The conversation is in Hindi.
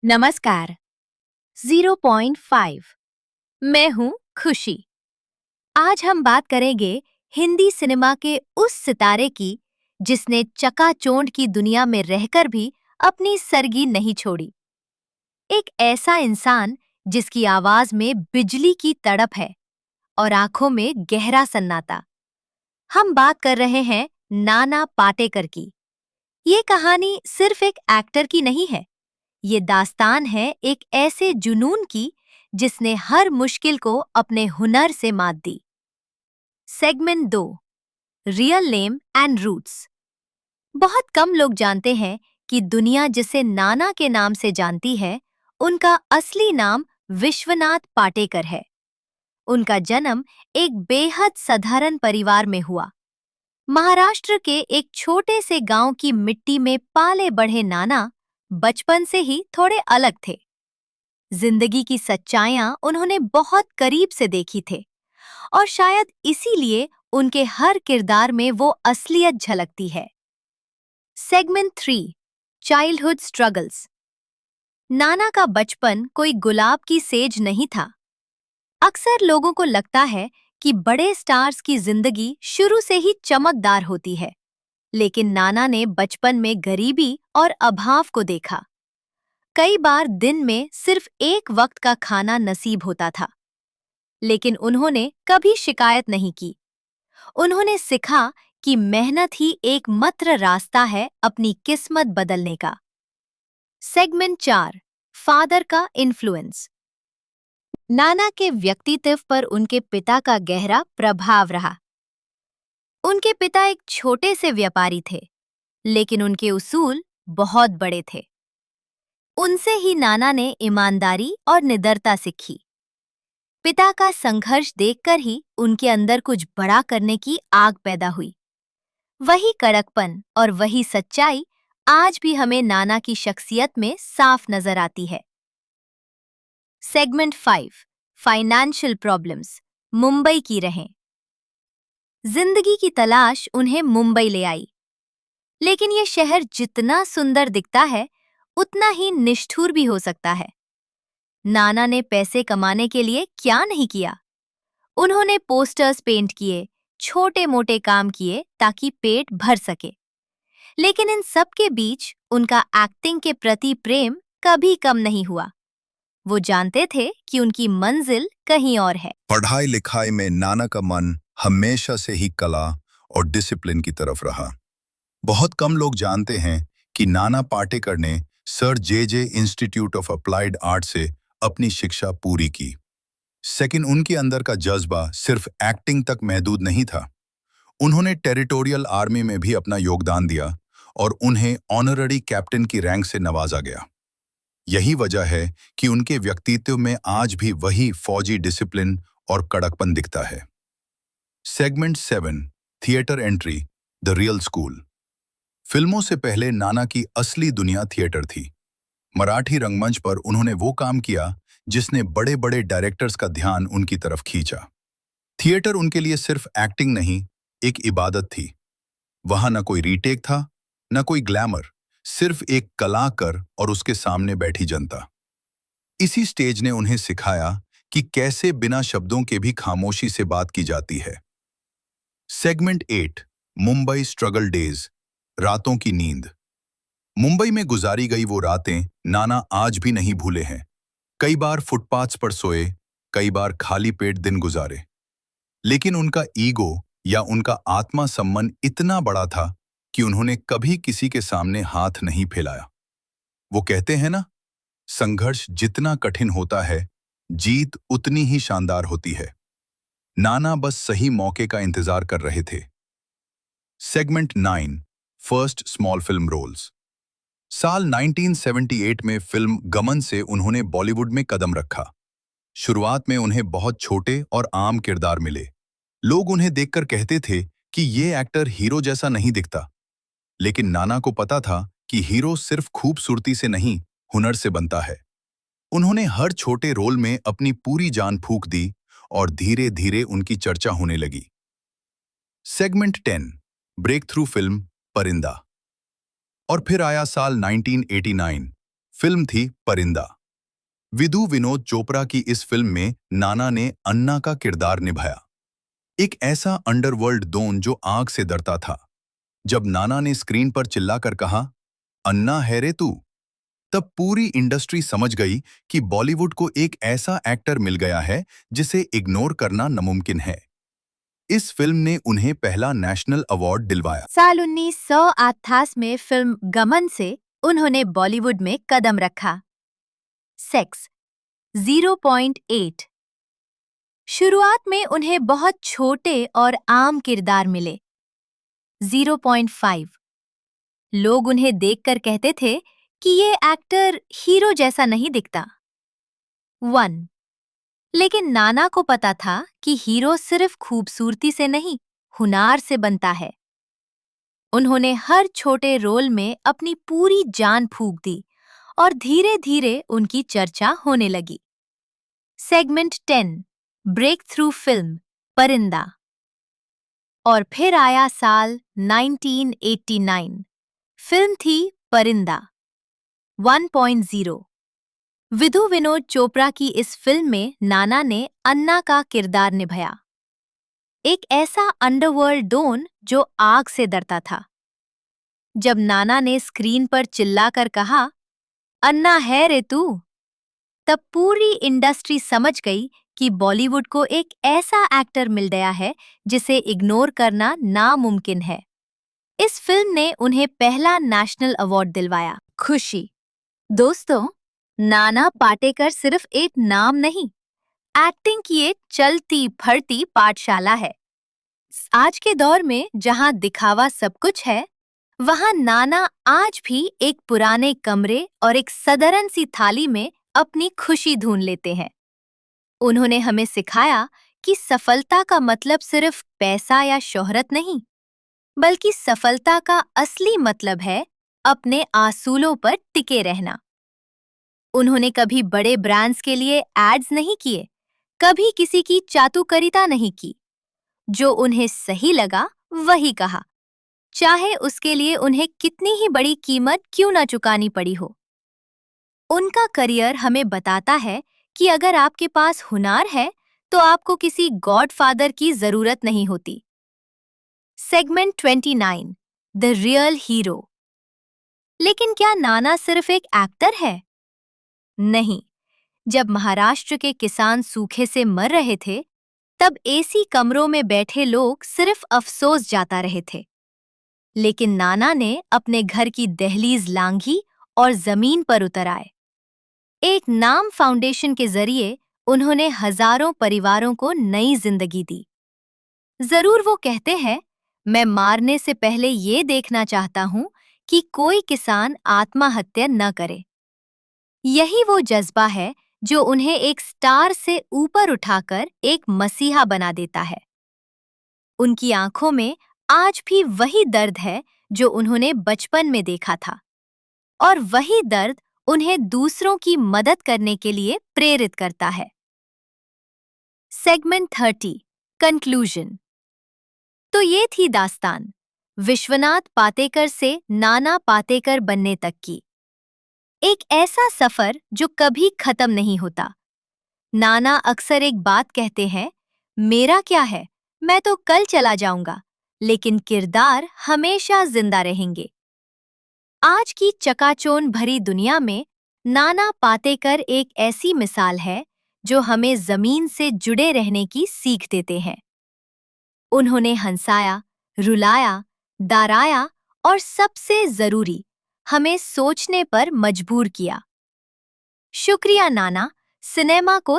नमस्कार। 0.5 मैं हूँ खुशी। आज हम बात करेंगे हिंदी सिनेमा के उस सितारे की जिसने चकाचौंध की दुनिया में रहकर भी अपनी सरगी नहीं छोड़ी। एक ऐसा इंसान जिसकी आवाज में बिजली की तड़प है और आंखों में गहरा सन्नाटा। हम बात कर रहे हैं नाना पाटेकर की। ये कहानी सिर्फ एक एक्टर की नहीं है, ये दास्तान है एक ऐसे जुनून की जिसने हर मुश्किल को अपने हुनर से मात दी। Segment 2, real name and roots. बहुत कम लोग जानते हैं कि दुनिया जिसे नाना के नाम से जानती है, उनका असली नाम विश्वनाथ पाटेकर है। उनका जन्म एक बेहद साधारण परिवार में हुआ। महाराष्ट्र के एक छोटे से गांव की मिट्टी में पाले बढ़े नाना बचपन से ही थोड़े अलग थे। जिंदगी की सच्चाइयां उन्होंने बहुत करीब से देखी थे और शायद इसीलिए उनके हर किरदार में वो असलियत झलकती है। Segment 3, childhood struggles. नाना का बचपन कोई गुलाब की सेज नहीं था। अक्सर लोगों को लगता है कि बड़े स्टार्स की जिंदगी शुरू से ही चमकदार होती है, लेकिन नाना ने बचपन में गरीबी और अभाव को देखा। कई बार दिन में सिर्फ एक वक्त का खाना नसीब होता था, लेकिन उन्होंने कभी शिकायत नहीं की। उन्होंने सीखा कि मेहनत ही एकमात्र रास्ता है अपनी किस्मत बदलने का। सेगमेंट 4, फादर का इन्फ्लुएंस। नाना के व्यक्तित्व पर उनके पिता का गहरा प्रभाव रहा। उनके पिता एक छोटे से व्यापारी थे, लेकिन उनके उसूल बहुत बड़े थे। उनसे ही नाना ने ईमानदारी और निडरता सीखी। पिता का संघर्ष देखकर ही उनके अंदर कुछ बड़ा करने की आग पैदा हुई। वही कड़कपन और वही सच्चाई आज भी हमें नाना की शख्सियत में साफ नजर आती है। सेगमेंट 5, फाइनेंशियल प्रॉब्लम्स, मुंबई की रहें। जिंदगी की तलाश उन्हें मुंबई ले आई, लेकिन ये शहर जितना सुंदर दिखता है, उतना ही निष्ठुर भी हो सकता है। नाना ने पैसे कमाने के लिए क्या नहीं किया। उन्होंने पोस्टर्स पेंट किए, छोटे मोटे काम किए ताकि पेट भर सके। लेकिन इन सब के बीच उनका एक्टिंग के प्रति प्रेम कभी कम नहीं हुआ। वो जानते थे कि उनकी मंजिल कहीं और है। पढ़ाई लिखाई में नाना का मन हमेशा से ही कला और डिसिप्लिन की तरफ रहा। बहुत कम लोग जानते हैं कि नाना पाटेकर ने sir J institute of applied art से अपनी शिक्षा पूरी की। सेकंड, उनके अंदर का जज्बा सिर्फ एक्टिंग तक महदूद नहीं था। उन्होंने टेरिटोरियल आर्मी में भी अपना योगदान दिया और उन्हें ऑनररी कैप्टन की रैंक से नवाजा गया। यही वजह है कि उनके व्यक्तित्व में आज भी वही फौजी डिसिप्लिन और कड़कपन दिखता है। Segment 7, theatre entry, the real school. फिल्मों से पहले नाना की असली दुनिया थिएटर थी। मराठी रंगमंच पर उन्होंने वो काम किया जिसने बड़े बड़े डायरेक्टर्स का ध्यान उनकी तरफ खींचा। थिएटर उनके लिए सिर्फ एक्टिंग नहीं, एक इबादत थी। वहां न कोई रीटेक था, न कोई ग्लैमर, सिर्फ एक कलाकार और उसके सामने बैठी जनता। इसी स्टेज ने उन्हें सिखाया कि कैसे बिना शब्दों के भी खामोशी से बात की जाती है। सेगमेंट 8, मुंबई स्ट्रगल डेज, रातों की नींद। मुंबई में गुजारी गई वो रातें नाना आज भी नहीं भूले हैं। कई बार फुटपाथ्स पर सोए, कई बार खाली पेट दिन गुजारे। लेकिन उनका ईगो या उनका आत्मा सम्मान इतना बड़ा था कि उन्होंने कभी किसी के सामने हाथ नहीं फैलाया। वो कहते हैं ना, संघर्ष जितना कठिन होता है, जीत उतनी ही शानदार होती है। नाना बस सही मौके का इंतजार कर रहे थे। Segment 9, first small film roles. साल 1978 में फिल्म गमन से उन्होंने बॉलीवुड में कदम रखा। शुरुआत में उन्हें बहुत छोटे और आम किरदार मिले। लोग उन्हें देखकर कहते थे कि ये एक्टर हीरो जैसा नहीं दिखता। लेकिन नाना को पता था कि हीरो सिर्फ खूबसूरती से नहीं, हुनर से बनता है। उन्होंने हर छोटे रोल में अपनी पूरी जान फूंक दी और धीरे धीरे उनकी चर्चा होने लगी। सेगमेंट 10, ब्रेक थ्रू फिल्म परिंदा। और फिर आया साल 1989, फिल्म थी परिंदा। विधु विनोद चोपड़ा की इस फिल्म में नाना ने अन्ना का किरदार निभाया, एक ऐसा अंडरवर्ल्ड डॉन जो आग से डरता था। जब नाना ने स्क्रीन पर चिल्लाकर कहा, अन्ना है रे तू, तब पूरी इंडस्ट्री समझ गई कि बॉलीवुड को एक ऐसा एक्टर मिल गया है जिसे इग्नोर करना नामुमकिन है। इस फिल्म ने उन्हें पहला नेशनल अवार्ड दिलवाया। साल 1988 में फिल्म गमन से उन्होंने बॉलीवुड में कदम रखा। सेक्स 0.8। शुरुआत में उन्हें बहुत छोटे और आम किरदार मिले। 0.5। लोग उन्हें देखकर कहते थे कि ये एक्टर हीरो जैसा नहीं दिखता। 1। लेकिन नाना को पता था कि हीरो सिर्फ खूबसूरती से नहीं, हुनार से बनता है। उन्होंने हर छोटे रोल में अपनी पूरी जान फूंक दी और धीरे धीरे उनकी चर्चा होने लगी। सेगमेंट 10, ब्रेक थ्रू फिल्म परिंदा। और फिर आया साल 1989। फिल्म थी परिंदा 1.0। विधु विनोद चोपड़ा की इस फिल्म में नाना ने अन्ना का किरदार निभाया, एक ऐसा अंडरवर्ल्ड डॉन जो आग से डरता था। जब नाना ने स्क्रीन पर चिल्लाकर कहा, अन्ना है रे तू, तब पूरी इंडस्ट्री समझ गई कि बॉलीवुड को एक ऐसा एक्टर मिल गया है जिसे इग्नोर करना नामुमकिन है। इस फिल्म ने उन्हें पहला नेशनल अवार्ड दिलवाया। खुशी। दोस्तों, नाना पाटेकर सिर्फ एक नाम नहीं, एक्टिंग की एक चलती फड़ती पाठशाला है। आज के दौर में जहां दिखावा सब कुछ है, वहां नाना आज भी एक पुराने कमरे और एक साधारण सी थाली में अपनी खुशी ढूंढ लेते हैं। उन्होंने हमें सिखाया कि सफलता का मतलब सिर्फ पैसा या शोहरत नहीं, बल्कि सफलता का असली मतलब है अपने आसूलों पर टिके रहना। उन्होंने कभी बड़े ब्रांड्स के लिए एड्स नहीं किए, कभी किसी की चातुकारिता नहीं की। जो उन्हें सही लगा वही कहा, चाहे उसके लिए उन्हें कितनी ही बड़ी कीमत क्यों न चुकानी पड़ी हो। उनका करियर हमें बताता है कि अगर आपके पास हुनर है तो आपको किसी गॉडफादर की जरूरत नहीं होती। Segment 29, the real hero. लेकिन क्या नाना सिर्फ एक एक्टर है? नहीं। जब महाराष्ट्र के किसान सूखे से मर रहे थे, तब एसी कमरों में बैठे लोग सिर्फ अफसोस जाता रहे थे। लेकिन नाना ने अपने घर की दहलीज लांघी और जमीन पर उतर आए। एक नाम फाउंडेशन के जरिए उन्होंने हजारों परिवारों को नई जिंदगी दी। जरूर वो कहते हैं, मैं मारने से पहले ये देखना चाहता हूं कि कोई किसान आत्महत्या न करे। यही वो जज्बा है जो उन्हें एक स्टार से ऊपर उठाकर एक मसीहा बना देता है। उनकी आंखों में आज भी वही दर्द है जो उन्होंने बचपन में देखा था, और वही दर्द उन्हें दूसरों की मदद करने के लिए प्रेरित करता है। Segment 30, conclusion. तो ये थी दास्तान विश्वनाथ पाटेकर से नाना पाटेकर बनने तक की। एक ऐसा सफर जो कभी खत्म नहीं होता। नाना अक्सर एक बात कहते हैं, मेरा क्या है, मैं तो कल चला जाऊंगा, लेकिन किरदार हमेशा जिंदा रहेंगे। आज की चकाचौंध भरी दुनिया में नाना पाटेकर एक ऐसी मिसाल है जो हमें जमीन से जुड़े रहने की सीख देते हैं। उन्होंने हंसाया, रुलाया, डराया और सबसे जरूरी, हमें सोचने पर मजबूर किया। शुक्रिया नाना, सिनेमा को